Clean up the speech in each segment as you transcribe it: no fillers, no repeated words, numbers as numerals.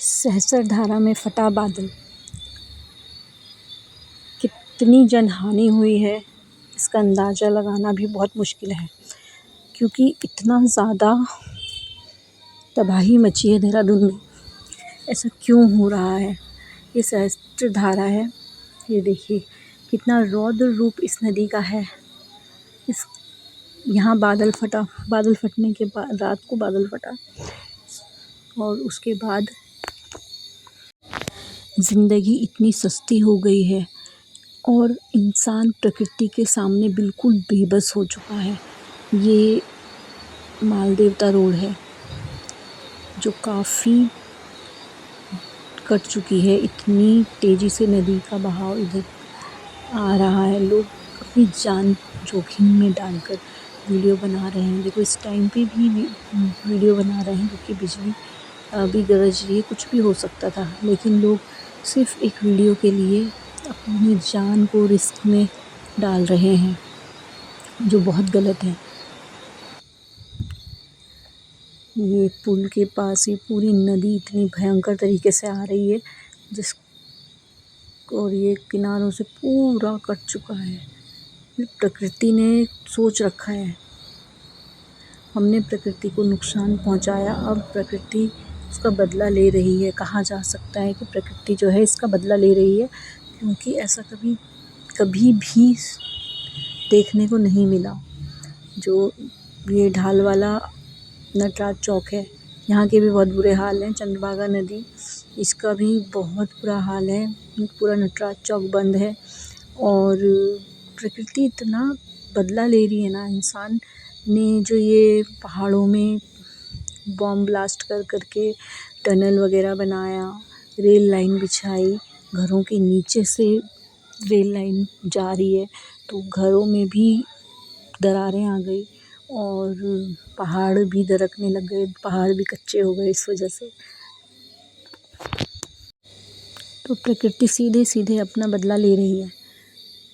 सहस्त्रधारा में फटा बादल। कितनी जनहानि हुई है इसका अंदाज़ा लगाना भी बहुत मुश्किल है, क्योंकि इतना ज़्यादा तबाही मची है देहरादून में। ऐसा क्यों हो रहा है? ये सहस्त्रधारा है, ये देखिए कितना रौद्र रूप इस नदी का है। इस यहाँ बादल फटा, बादल फटने के बाद रात को बादल फटा और उसके बाद ज़िंदगी इतनी सस्ती हो गई है और इंसान प्रकृति के सामने बिल्कुल बेबस हो चुका है। ये मालदेवता रोड है जो काफ़ी कट चुकी है। इतनी तेज़ी से नदी का बहाव इधर आ रहा है। लोग अपनी जान जोखिम में डालकर वीडियो बना रहे हैं। देखो इस टाइम पे भी वीडियो बना रहे हैं क्योंकि बिजली भी गरज रही है, कुछ भी हो सकता था, लेकिन लोग सिर्फ एक वीडियो के लिए अपनी जान को रिस्क में डाल रहे हैं, जो बहुत गलत है। ये पुल के पास ये पूरी नदी इतनी भयंकर तरीके से आ रही है और ये किनारों से पूरा कट चुका है। प्रकृति ने सोच रखा है, हमने प्रकृति को नुकसान पहुंचाया, अब प्रकृति उसका बदला ले रही है। कहा जा सकता है कि प्रकृति जो है इसका बदला ले रही है, क्योंकि ऐसा कभी भी देखने को नहीं मिला। जो ये ढाल वाला नटराज चौक है, यहाँ के भी बहुत बुरे हाल हैं। चंद्रभागा नदी, इसका भी बहुत बुरा हाल है। पूरा नटराज चौक बंद है और प्रकृति इतना बदला ले रही है ना। इंसान ने जो ये पहाड़ों में बॉम्ब ब्लास्ट करके टनल वगैरह बनाया, रेल लाइन बिछाई, घरों के नीचे से रेल लाइन जा रही है तो घरों में भी दरारें आ गई और पहाड़ भी दरकने लग गए, पहाड़ भी कच्चे हो गए इस वजह से। तो प्रकृति सीधे सीधे अपना बदला ले रही है।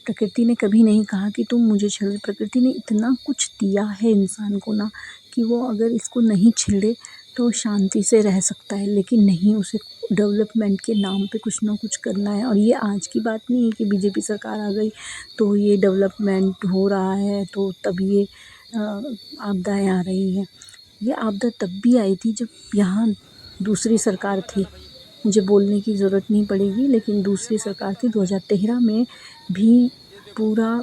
प्रकृति ने कभी नहीं कहा कि तुम मुझे छेड़ो। प्रकृति ने इतना कुछ दिया है इंसान को ना कि वो अगर इसको नहीं छेड़े तो शांति से रह सकता है, लेकिन नहीं, उसे डेवलपमेंट के नाम पे कुछ ना कुछ करना है। और ये आज की बात नहीं है कि बीजेपी सरकार आ गई तो ये डेवलपमेंट हो रहा है तो तब ये आपदाएं आ रही हैं। ये आपदा तब भी आई थी जब यहाँ दूसरी सरकार थी। मुझे बोलने की ज़रूरत नहीं पड़ेगी, लेकिन दूसरी सरकार थी। 2013 में भी पूरा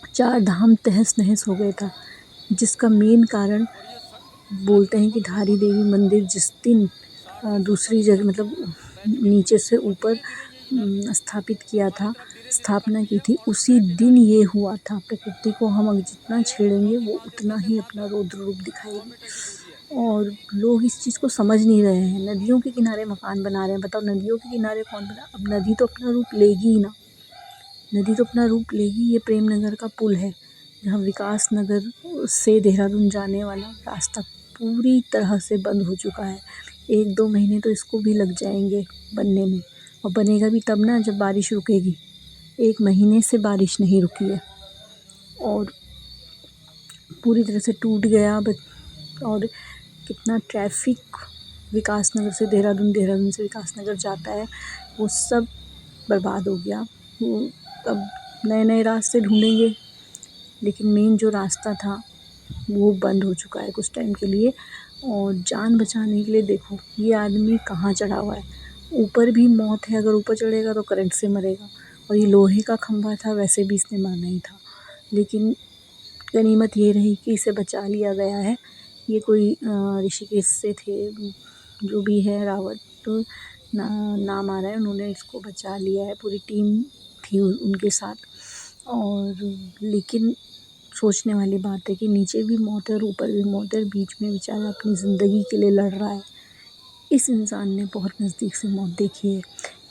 4 धाम तहस नहस हो गया था, जिसका मेन कारण बोलते हैं कि धारी देवी मंदिर जिस दिन दूसरी जगह मतलब नीचे से ऊपर स्थापित किया था, स्थापना की थी, उसी दिन ये हुआ था। प्रकृति को हम अगर जितना छेड़ेंगे वो उतना ही अपना रौद्र रूप दिखाएगी और लोग इस चीज़ को समझ नहीं रहे हैं। नदियों के किनारे मकान बना रहे हैं। बताओ नदियों के किनारे कौन बना? अब नदी तो अपना रूप लेगी ही ना, नदी तो अपना रूप लेगी। ये प्रेम नगर का पुल है जहाँ विकास नगर से देहरादून जाने वाला रास्ता पूरी तरह से बंद हो चुका है। 1-2 महीने तो इसको भी लग जाएंगे बनने में, और बनेगा भी तब ना जब बारिश रुकेगी। 1 महीने से बारिश नहीं रुकी है और पूरी तरह से टूट गया। और कितना ट्रैफिक विकास नगर से देहरादून, देहरादून से विकास नगर जाता है, वो सब बर्बाद हो गया। वो अब नए रास्ते ढूंढेंगे, लेकिन मेन जो रास्ता था वो बंद हो चुका है कुछ टाइम के लिए। और जान बचाने के लिए देखो ये आदमी कहाँ चढ़ा हुआ है, ऊपर भी मौत है। अगर ऊपर चढ़ेगा तो करंट से मरेगा, और ये लोहे का खंभा था, वैसे भी इसने मरना ही था। लेकिन गनीमत ये रही कि इसे बचा लिया गया है। ये कोई ऋषिकेश से थे, जो भी है, रावत तो नाम आ रहा है, उन्होंने इसको बचा लिया है। पूरी टीम थी उनके साथ। और लेकिन सोचने वाली बात है कि नीचे भी मौत है और ऊपर भी मौत है, बीच में बेचारा अपनी ज़िंदगी के लिए लड़ रहा है। इस इंसान ने बहुत नज़दीक से मौत देखी है।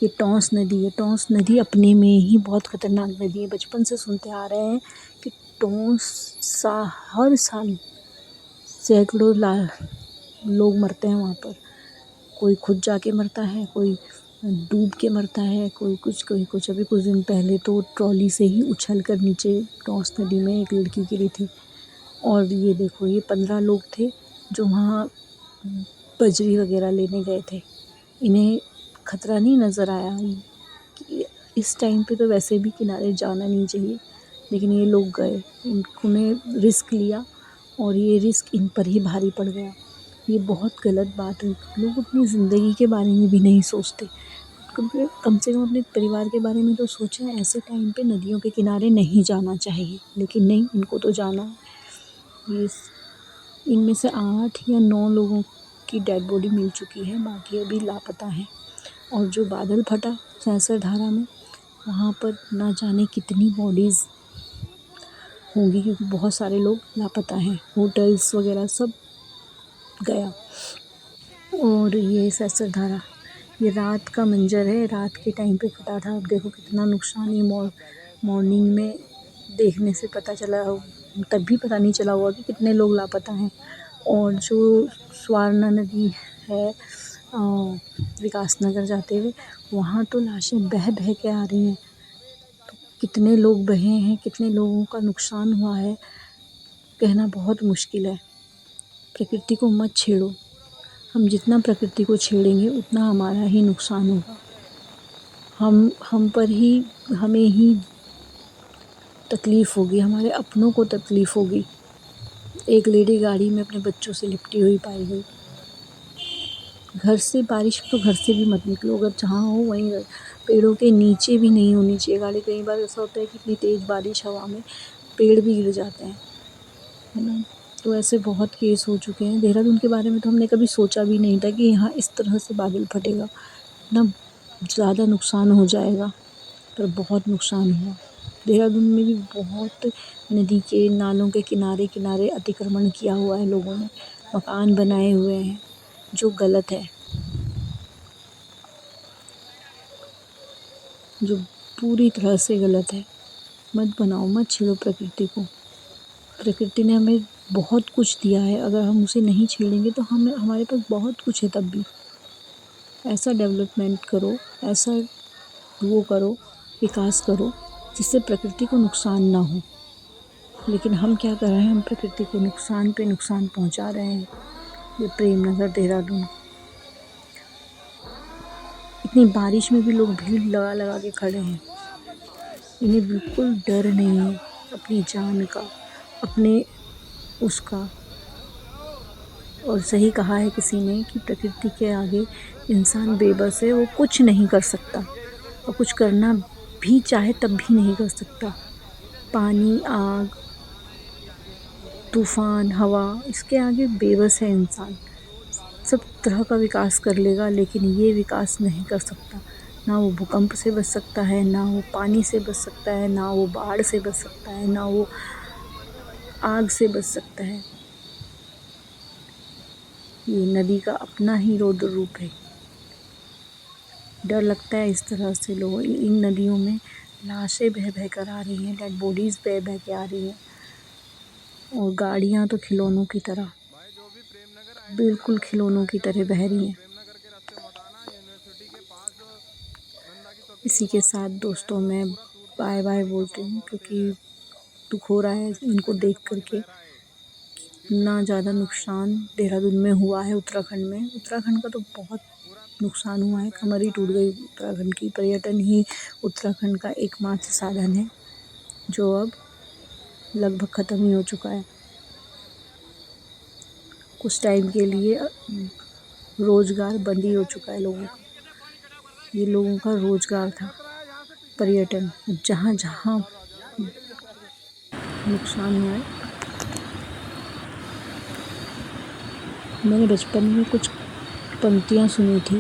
ये टॉन्स नदी है। टॉन्स नदी अपने में ही बहुत ख़तरनाक नदी है। बचपन से सुनते आ रहे हैं कि टॉन्स हर साल सैकड़ों लोग मरते हैं वहाँ पर। कोई खुद जाके मरता है, कोई डूब के मरता है, कोई कुछ। अभी कुछ दिन पहले तो ट्रॉली से ही उछल कर नीचे टॉन्स नदी में एक लड़की गिरी थी। और ये देखो ये 15 लोग थे जो वहाँ बजरी वगैरह लेने गए थे। इन्हें खतरा नहीं नज़र आया कि इस टाइम पे तो वैसे भी किनारे जाना नहीं चाहिए, लेकिन ये लोग गए, इन्होंने रिस्क लिया और ये रिस्क इन पर ही भारी पड़ गया। ये बहुत गलत बात है। लोग अपनी ज़िंदगी के बारे में भी नहीं सोचते, कम से कम अपने परिवार के बारे में तो सोचें। ऐसे टाइम पे नदियों के किनारे नहीं जाना चाहिए, लेकिन नहीं, इनको तो जाना है। ये इनमें से 8 या 9 लोगों की डेड बॉडी मिल चुकी है, बाकी अभी लापता हैं। और जो बादल फटा सहस्त्रधारा में, वहाँ पर ना जाने कितनी बॉडीज़ होंगी, क्योंकि बहुत सारे लोग लापता हैं। होटल्स वगैरह सब गया। और ये सहस्त्रधारा, ये रात का मंजर है, रात के टाइम पे फटा था। अब देखो कितना नुकसान। ये मॉर्निंग में देखने से पता चला, तब भी पता नहीं चला होगा कि कितने लोग लापता हैं। और जो स्वर्णा नदी है विकासनगर जाते हुए, वहाँ तो लाशें बह बह के आ रही हैं। तो कितने लोग बहे हैं, कितने लोगों का नुकसान हुआ है, कहना बहुत मुश्किल है। प्रकृति को मत छेड़ो। हम जितना प्रकृति को छेड़ेंगे उतना हमारा ही नुकसान होगा। हम पर ही, हमें ही तकलीफ़ होगी, हमारे अपनों को तकलीफ़ होगी। एक लेडी गाड़ी में अपने बच्चों से लिपटी हुई पाई गई। घर से, बारिश में तो घर से भी मत निकलो, अगर जहाँ हो वहीं रहो। पेड़ों के नीचे भी नहीं होनी चाहिए गाड़ी। कई बार ऐसा होता है कि इतनी तेज़ बारिश हवा में पेड़ भी गिर जाते हैं, है ना। तो ऐसे बहुत केस हो चुके हैं। देहरादून के बारे में तो हमने कभी सोचा भी नहीं था कि यहाँ इस तरह से बादल फटेगा, इतना ज़्यादा नुकसान हो जाएगा, पर बहुत नुकसान हुआ। देहरादून में भी बहुत नदी के, नालों के किनारे किनारे अतिक्रमण किया हुआ है लोगों ने, मकान बनाए हुए हैं, जो गलत है, जो पूरी तरह से गलत है। मत बनाओ, मत छेड़ो प्रकृति को। प्रकृति ने हमें बहुत कुछ दिया है, अगर हम उसे नहीं छेड़ेंगे तो हमारे पास बहुत कुछ है। तब भी ऐसा डेवलपमेंट करो, ऐसा वो करो, विकास करो, जिससे प्रकृति को नुकसान ना हो। लेकिन हम क्या कर रहे हैं, हम प्रकृति को नुकसान पे नुकसान पहुंचा रहे हैं। ये प्रेम नगर देहरादून, इतनी बारिश में भी लोग भीड़ लगा लगा के खड़े हैं। इन्हें बिल्कुल डर नहीं है अपनी जान का, अपने उसका। और सही कहा है किसी ने कि प्रकृति के आगे इंसान बेबस है, वो कुछ नहीं कर सकता, और कुछ करना भी चाहे तब भी नहीं कर सकता। पानी, आग, तूफ़ान, हवा, इसके आगे बेबस है इंसान। सब तरह का विकास कर लेगा, लेकिन ये विकास नहीं कर सकता। ना वो भूकंप से बच सकता है, ना वो पानी से बच सकता है, ना वो बाढ़ से बच सकता है, ना वो आग से बच सकता है। ये नदी का अपना ही रौद्र रूप है। डर लगता है इस तरह से। लोग, इन नदियों में लाशें बह बह कर आ रही हैं, डेड बॉडीज़ बह बह के आ रही हैं, और गाड़ियाँ तो खिलौनों की तरह, बिल्कुल खिलौनों की तरह बह रही हैं। इसी के साथ दोस्तों मैं बाय बाय बोलती हूँ, क्योंकि दुख हो रहा है इनको देख करके। इतना ज़्यादा नुकसान देहरादून में हुआ है, उत्तराखंड में। उत्तराखंड का तो बहुत नुकसान हुआ है, कमर ही टूट गई उत्तराखंड की। पर्यटन ही उत्तराखंड का एकमात्र साधन है, जो अब लगभग ख़त्म ही हो चुका है। कुछ टाइम के लिए रोज़गार बंद ही हो चुका है लोगों का। ये लोगों का रोज़गार था पर्यटन। जहाँ जहाँ नुकसान हुआ है, मैंने बचपन में कुछ पंक्तियाँ सुनी थी।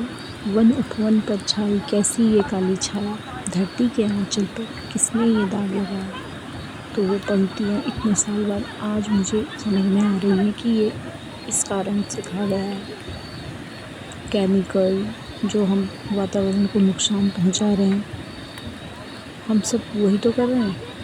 वन उपवन पर छाई कैसी ये काली छाया, धरती के आंचल पर किसने ये दाग लगाया। तो वो पंक्तियाँ इतने साल बाद आज मुझे समझ में आ रही हैं कि ये इस कारण से कहा गया है। केमिकल जो हम वातावरण को नुकसान पहुंचा रहे हैं, हम सब वही तो कर रहे हैं।